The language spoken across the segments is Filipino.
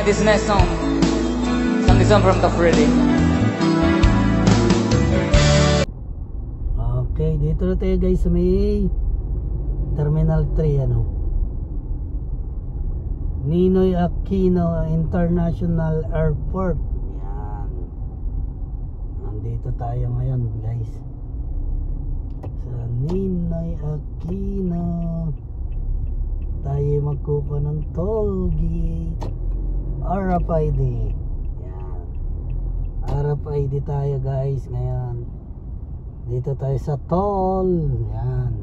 this next song. Song is from the Freddy. Okay, dito na tayo guys sa may Terminal 3 ano. Ninoy Aquino International Airport. Yan. Nandito tayo ngayon guys. Sa Ninoy Aquino. Tayo magkuko ng toll gate. RFID. Yan. RFID tayo guys ngayon. Dito tayo sa toll. Yan.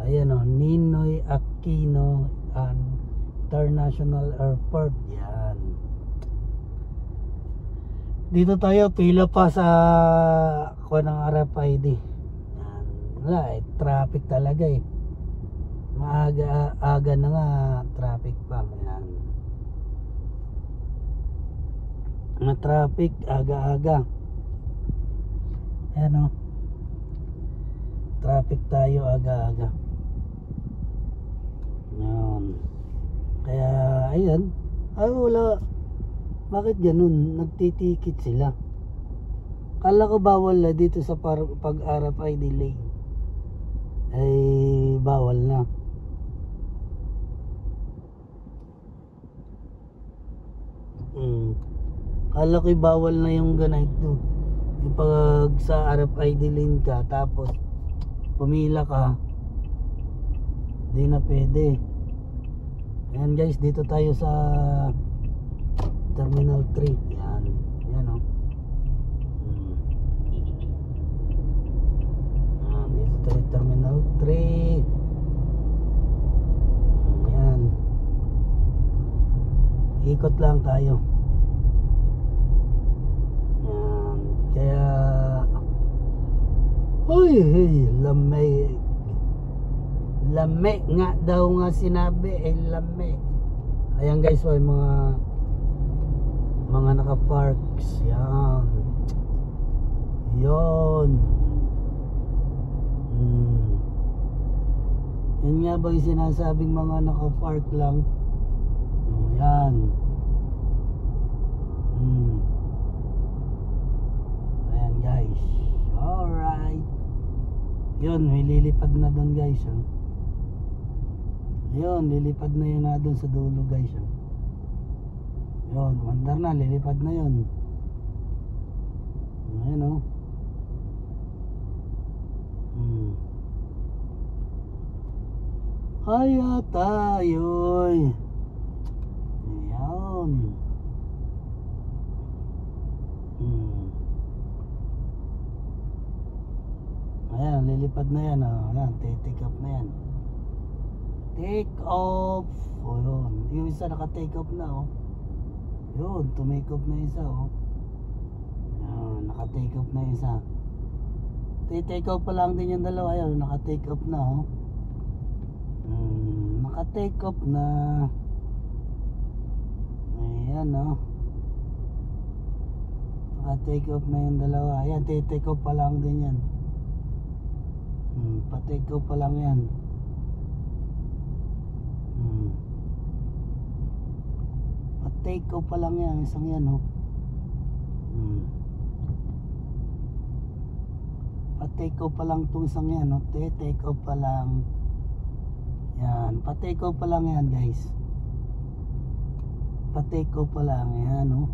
Ayan o, Ninoy Aquino International Airport. Yan. Dito tayo, pila pa sa kuha ng RFID. Yan. Wala eh, traffic talaga eh. Maaga na nga, traffic pa. Yan. Mga traffic, aga-aga. Ayan o, traffic tayo aga-aga. Yan. Kaya ayan. Ay wala. Bakit ganun? Nagtitikit sila. Kala ko bawal na dito sa pag RFID lane. Ay bawal na. Kala ko bawal na yung ganito. Yung pag sa RFID lane ka tapos pumila ka, di na pwede. Ayan guys, dito tayo sa Terminal 3. Yan. Yan o. Yan, dito tayo Terminal 3. Yan. Ikot lang tayo. Yan. Kaya uy, lame nga daw nga sinabi eh, lame. Ayan guys, may mga naka-parks. Yan. Yon. Yan nga ba yung sinasabing mga naka-park lang? Yan. Ayan guys. Alright. Yun, may lilipad na doon guys. Yun, lilipad na yun na doon sa dulo guys. Yun, mandar na, lilipad na yun. Ayan o. Kaya tayo'y ayan. Ayan, lilipad na yan. Ayan, take off na yan. Take off. O yun, yung isa naka-take off na o. Yun, tumake off na isa o. Ayan, naka-take off na isa. Take off pa lang din yung dalawa. Ayan, naka-take off na o. Naka-take off na. Ayan o. Naka-take off na yung dalawa. Ayan, take off pa lang din yan. Pa-take off pa lang yan. Pa-take off pa lang yan. Isang yan oh. Pa-take off pa lang itong isang yan oh. Take off pa lang. Yan. Pa-take off pa lang yan guys. Pa-take off pa lang yan oh.